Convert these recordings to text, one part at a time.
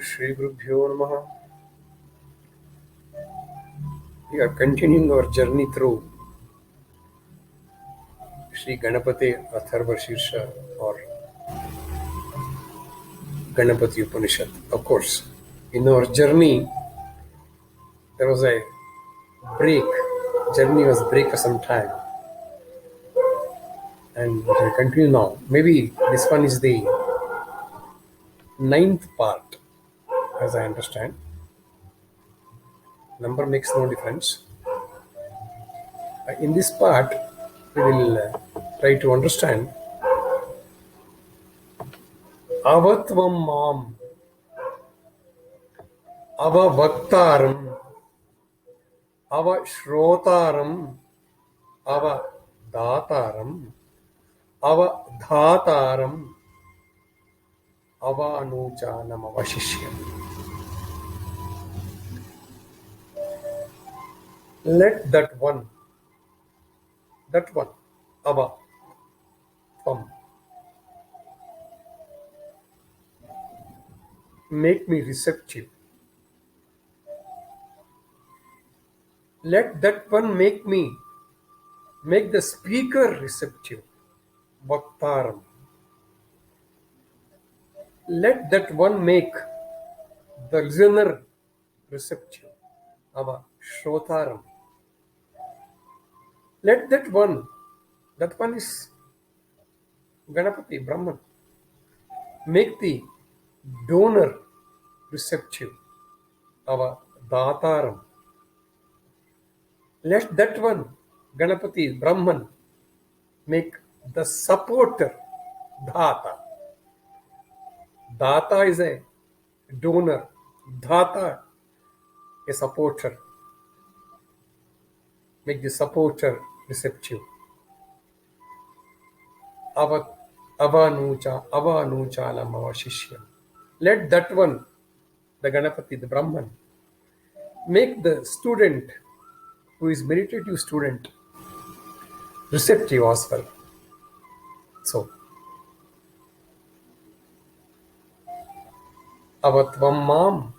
Shri Gurubhyo Namaha. We are continuing our journey through Sri Ganapati Atharvasheersha or Ganapati Upanishad. Of course, in our journey, there was a break. Journey was break for some time. And we can continue now. Maybe this one is the ninth part, as I understand. Number makes no difference. In this part, we will try to understand Avatvam Mam, Ava Vaktaram, Ava Shrotaram, Ava Dataram, Ava Dhataram, Ava Anuchanam Avashishyam. Let that one, Ava, Tvam, make me receptive. Let that one make the speaker receptive. Vaktaram. Let that one make the listener receptive. Ava Shrotaram. Let that one is Ganapati, Brahman, make the donor receptive. Ava Dhataram. Let that one, Ganapati, Brahman, make the supporter, Dhata. Dhata is a donor. Dhata, a supporter. Make the supporter receptive. Avanuchalam avashishyam. Let that one, the Ganapati, the Brahman, make the student, who is meditative student, receptive as well. So, Avatvam Mam,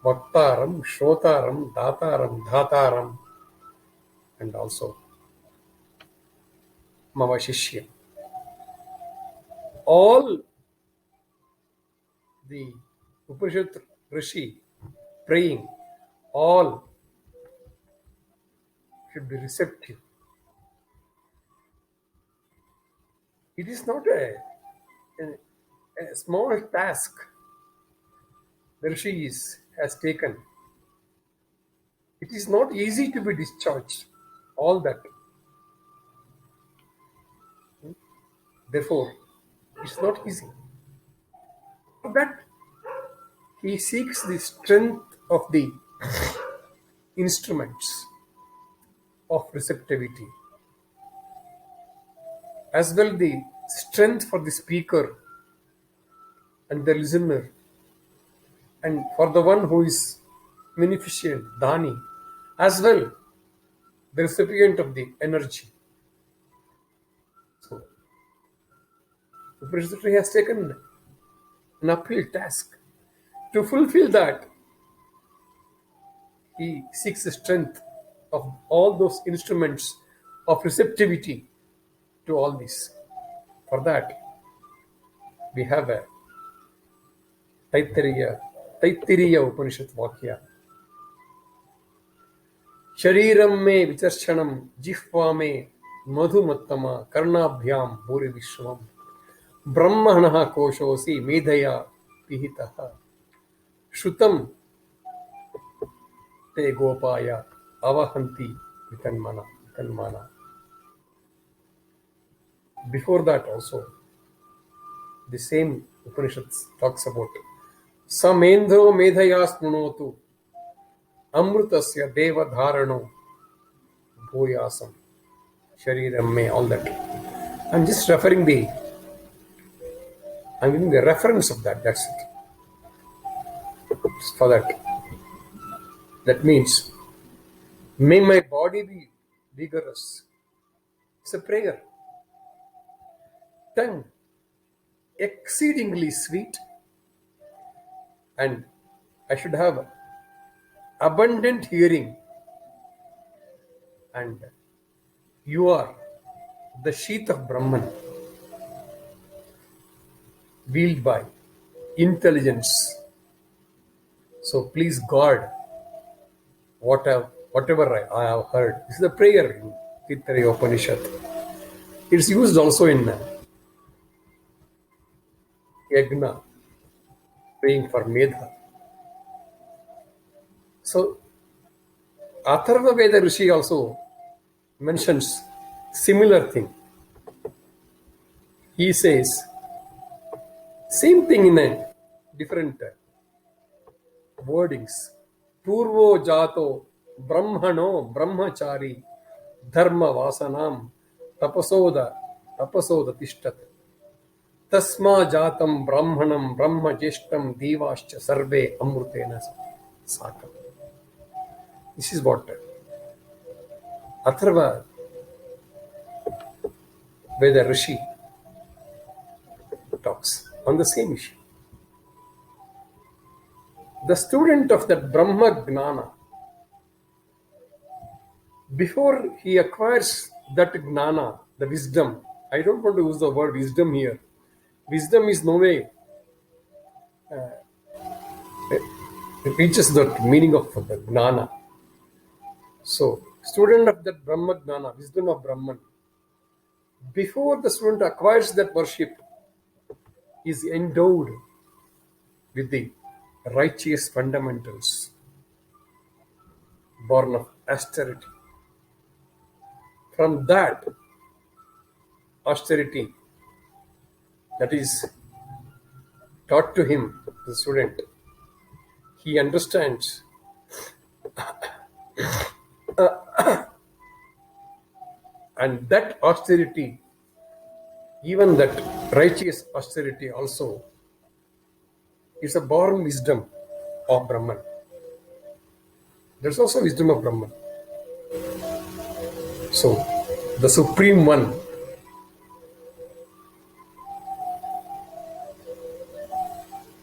Vaktaram, Shrotaram, Dataram, Dhataram, and also Mavashishyam. All the Upanishad Rishi praying, all should be receptive. It is not a small task the Rishi has taken. It is not easy to be discharged, all that. Therefore, it's not easy. For that, he seeks the strength of the instruments of receptivity, as well the strength for the speaker and the listener, and for the one who is beneficent, Dhani, as well the recipient of the energy. So, the Upanishad has taken an uphill task. To fulfill that, he seeks the strength of all those instruments of receptivity to all this. For that, we have a Taittiriya Upanishad Vakya. Shariram me vicharshanam jihva me madhumattama karnabhyam bhuri vishwam brahmanaha koshosi medhaya pihitaha shrutam te gopaya avahanti vitanmana. Before that also, the same Upanishad talks about Samendho medhaya smunotu amrutasya deva dharano bhuyasam shariram me, all that. I'm just I'm giving the reference of that, that's it. For that. That means, may my body be vigorous. It's a prayer. Tongue exceedingly sweet and I should have abundant hearing, and you are the sheath of Brahman, wielded by intelligence. So please guard whatever I have heard. This is a prayer in Taittiriya Upanishad. It's used also in Yagna, praying for Medha. So Atharva Veda Rishi also mentions similar thing. He says same thing in a different wordings. Purvo jato brahmano brahmachari dharma vasanam tapasoda tishtat. Tasma jatam brahmanam brahma jeshtam divascha sarve amrutena sakam. This is what Atharva Veda Rishi talks on the same issue. The student of that Brahma Gnana, before he acquires that Gnana, the wisdom, I don't want to use the word wisdom here. Wisdom is no way it reaches the meaning of the Gnana. So, student of that Brahma Gnana, wisdom of Brahman, before the student acquires that worship, is endowed with the righteous fundamentals born of austerity. From that austerity that is taught to him, the student, he understands and that austerity, even that righteous austerity also, is a born wisdom of Brahman. There's also wisdom of Brahman. So, the Supreme One,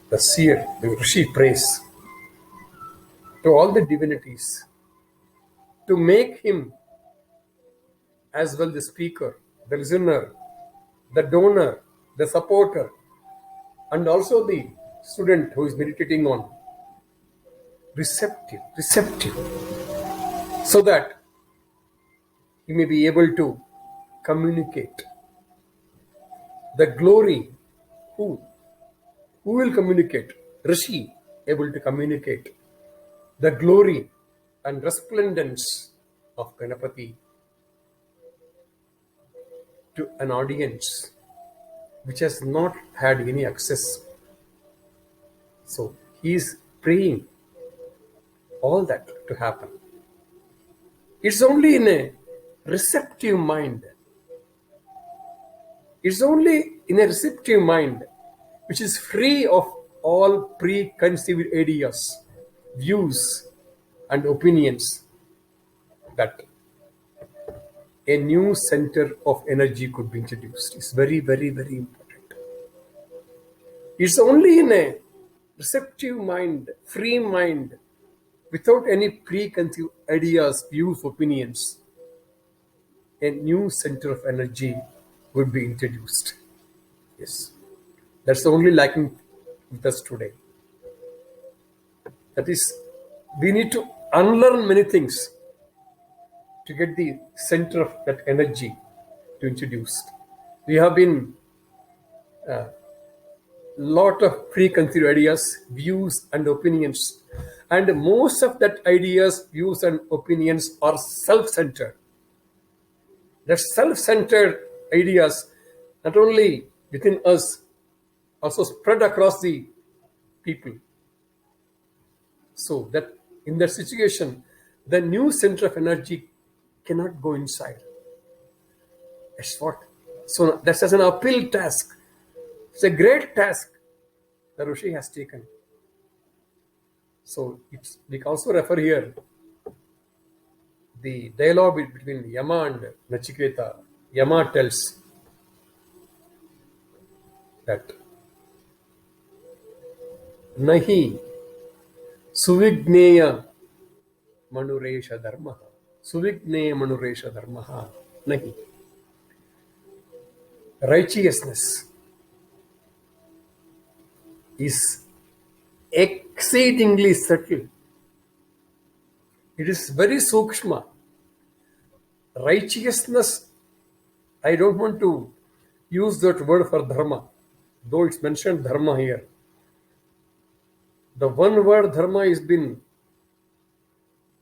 the seer, the Rishi prays to all the divinities to make him as well the speaker, the listener, the donor, the supporter, and also the student who is meditating on receptive, so that he may be able to communicate the glory. Who will communicate? Rishi, able to communicate the glory and resplendence of Ganapati to an audience which has not had any access. So he is praying all that to happen. It's only in a receptive mind. It's only in a receptive mind which is free of all preconceived ideas, views, and opinions that a new center of energy could be introduced. It's very, very, very important. It's only in a receptive mind, free mind, without any preconceived ideas, views, opinions, a new center of energy would be introduced. Yes. That's only lacking with us today. That is, we need to unlearn many things to get the center of that energy to introduce. We have been lot of preconceived ideas, views, and opinions, and most of that ideas, views, and opinions are self-centered. That self-centered ideas, not only within us, also spread across the people. So that in that situation, the new center of energy cannot go inside. That's what. So that's as an uphill task. It's a great task the Rishi has taken. So we can also refer here the dialogue between Yama and Nachiketa. Yama tells that Nahi Suvigneya Manuresha Dharma. Suvigneya Manuresha Dharma. Nahi. Righteousness is exceedingly subtle. It is very sukshma. Righteousness, I don't want to use that word for dharma, though it's mentioned dharma here. The one word dharma has been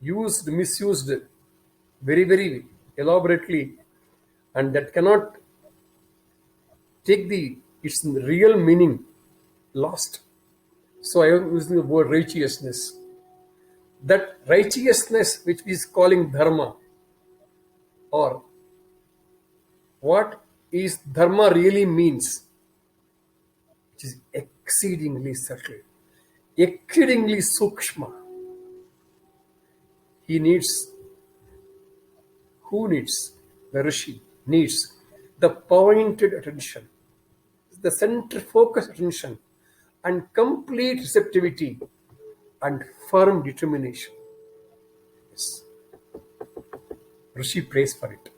used, misused very, very elaborately, and that cannot take its real meaning lost. So I am using the word righteousness. That righteousness which is calling dharma, or what is dharma really means, which is exceedingly subtle, exceedingly sukshma. He needs, who needs? The Rishi needs the pointed attention, the center focus attention, and complete receptivity and firm determination. Yes. Rishi prays for it.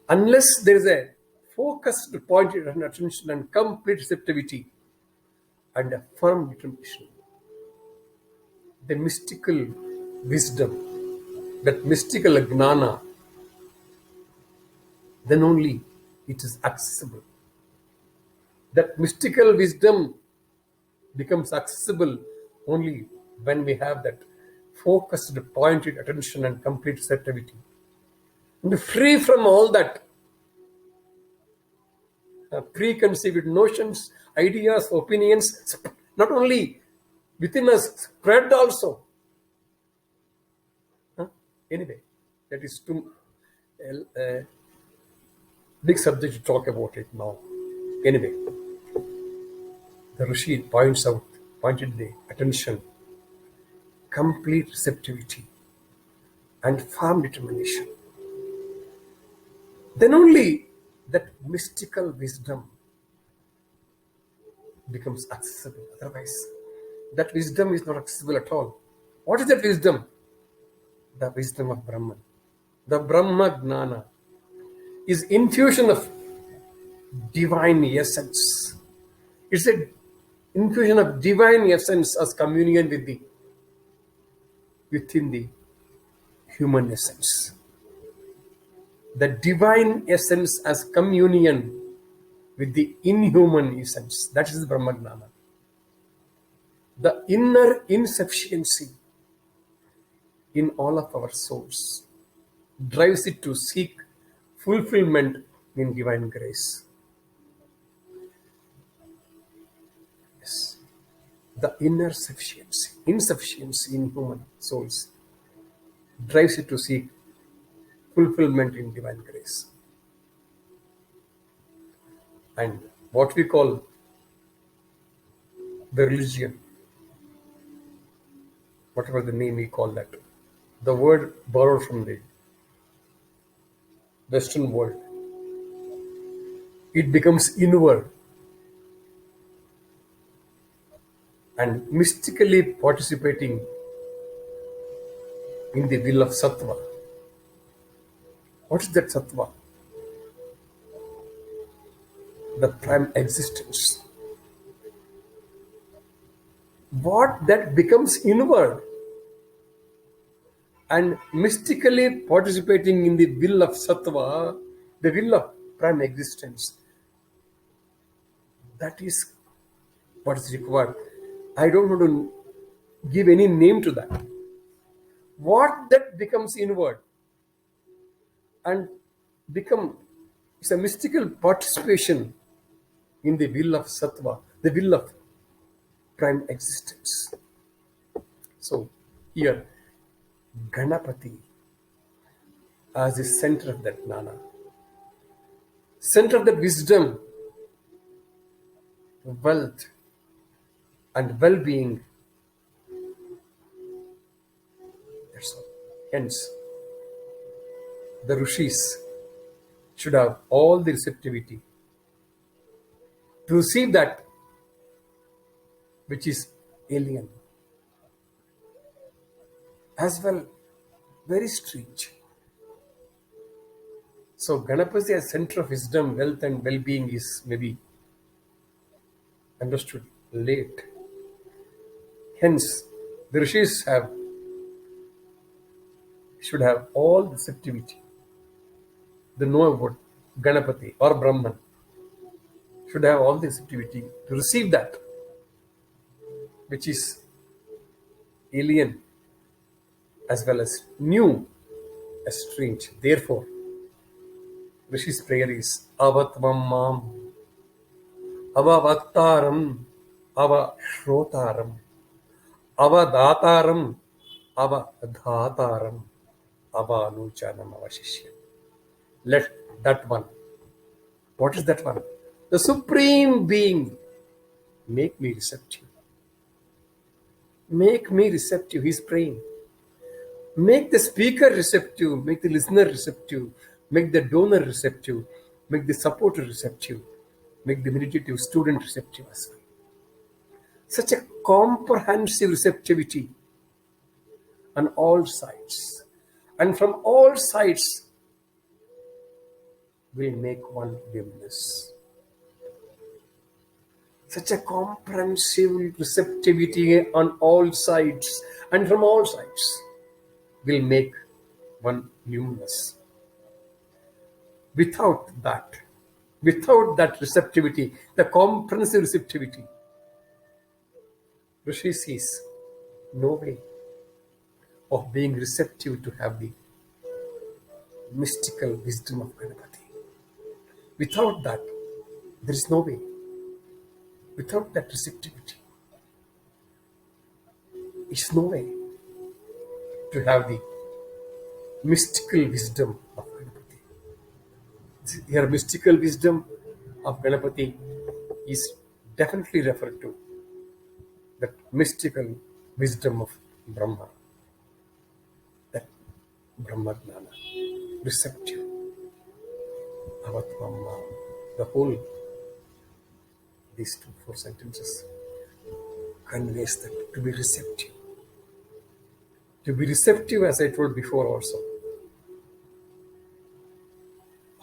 Unless there is a focused pointed attention and complete receptivity and a firm determination, the mystical wisdom, that mystical gnana, then only it is accessible. That mystical wisdom becomes accessible only when we have that focused, pointed attention and complete receptivity. And free from all that preconceived notions, ideas, opinions, not only within us, spread also. Anyway, that is too big subject to talk about it now. Anyway, the Rishi pointed the attention, complete receptivity, and firm determination. Then only that mystical wisdom becomes accessible. Otherwise, that wisdom is not accessible at all. What is that wisdom? The wisdom of Brahman. The Brahma Gnana is infusion of divine essence. It's an infusion of divine essence as communion within the human essence. The divine essence as communion with the inhuman essence. That is the Brahma Gnana. The inner insufficiency in all of our souls drives it to seek fulfillment in divine grace. Yes. The inner insufficiency in human souls drives it to seek fulfillment in divine grace. And what we call the religion, whatever the name we call that, the word borrowed from the Western world, it becomes inward and mystically participating in the will of sattva. What is that sattva? The prime existence. What that becomes inward and mystically participating in the will of sattva, the will of prime existence. That is what is required. I don't want to give any name to that. What that becomes inward and it's a mystical participation in the will of sattva, the will of prime existence. So here, Ganapati as the center of that Gnana, center of that wisdom, wealth, and well-being. That's all. Hence, the Rishis should have all the receptivity to receive that which is alien, as well. Very strange. So Ganapati as center of wisdom, wealth, and well-being is maybe understood late. Hence, the rishis should have all receptivity. They know about Ganapati or Brahman should have all the receptivity to receive that which is alien as well as new as strange. Therefore, Rishi's prayer is Avatvam Mam, Ava Vaktaram, Ava Shrotaram, Ava Dataram, Ava Dhataram, Ava Anuchanam Avashishya. Let that one, what is that one? The Supreme Being, make me receptive. Make me receptive. He's praying. Make the speaker receptive, make the listener receptive, make the donor receptive, make the supporter receptive, make the meditative student receptive as well. Such a comprehensive receptivity on all sides. And from all sides will make one dimness. Such a comprehensive receptivity on all sides and from all sides will make one numinous. Without that receptivity, the comprehensive receptivity, Rishi sees no way of being receptive to have the mystical wisdom of Ganapati. Without that, there is no way. Without that receptivity, it's no way to have the mystical wisdom of Ganapati. Here, mystical wisdom of Ganapati is definitely referred to that mystical wisdom of Brahma, that Brahma Jnana, receptive, Avatmamma, the whole, these 4 sentences conveys that to be receptive. To be receptive, as I told before also,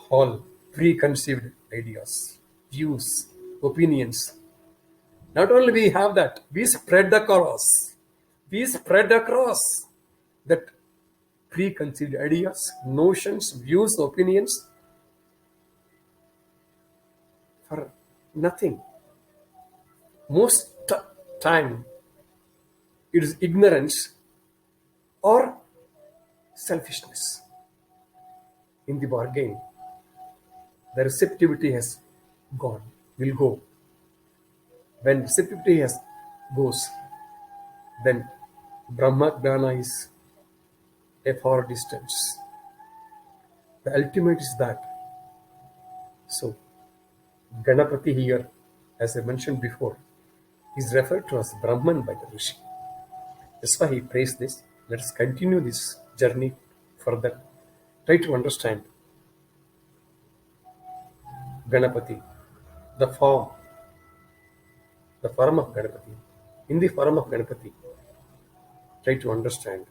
all preconceived ideas, views, opinions. Not only we have that, we spread across that preconceived ideas, notions, views, opinions for nothing. Most time it is ignorance or selfishness. In the bargain, the receptivity has gone, will go. When receptivity goes, then Brahma Jnana is a far distance. The ultimate is that. So, Ganapati here, as I mentioned before, is referred to as Brahman by the Rishi. That's why he prays this. Let us continue this journey further. Try to understand Ganapati, the form of Ganapati. In the form of Ganapati, try to understand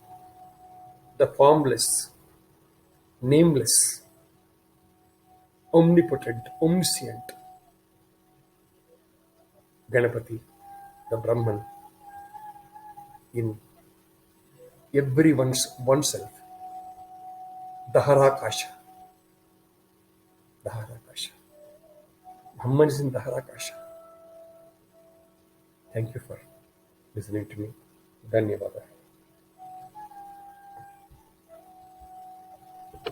the formless, nameless, omnipotent, omniscient Ganapati, the Brahman, in everyone's oneself. Daharakasha. Daharakasha. Brahman is in Daharakasha. Thank you for listening to me. Dhanyavada.